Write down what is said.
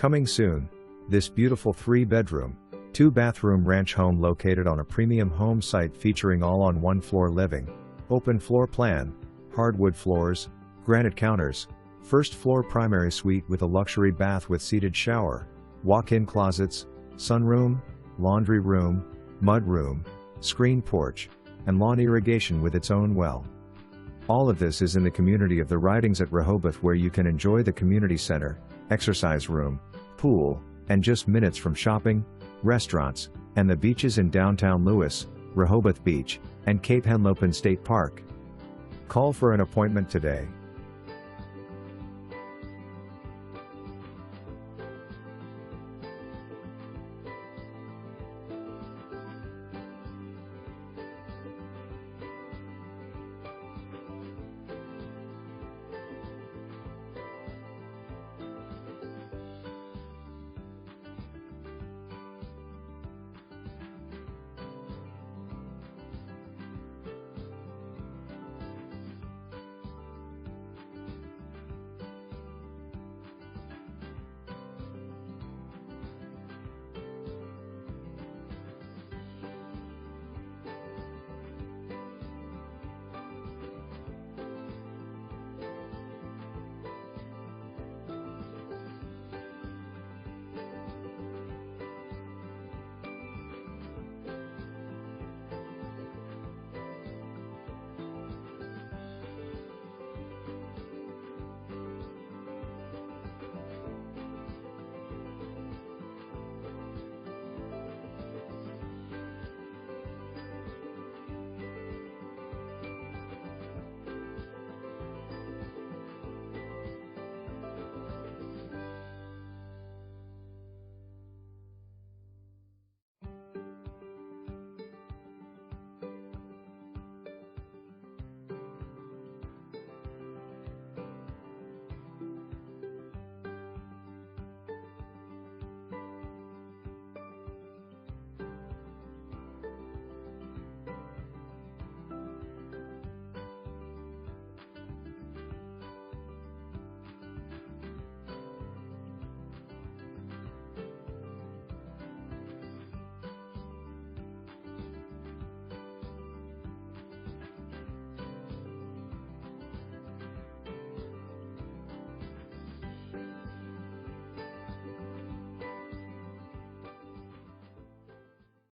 Coming soon, this beautiful 3-bedroom, 2-bathroom ranch home located on a premium home site featuring all-on-one floor living, open floor plan, hardwood floors, granite counters, first floor primary suite with a luxury bath with seated shower, walk-in closets, sunroom, laundry room, mud room, screen porch, and lawn irrigation with its own well. All of this is in the community of the Ridings at Rehoboth, where you can enjoy the community center, exercise room, pool, and just minutes from shopping, restaurants, and the beaches in downtown Lewes, Rehoboth Beach, and Cape Henlopen State Park. Call for an appointment today.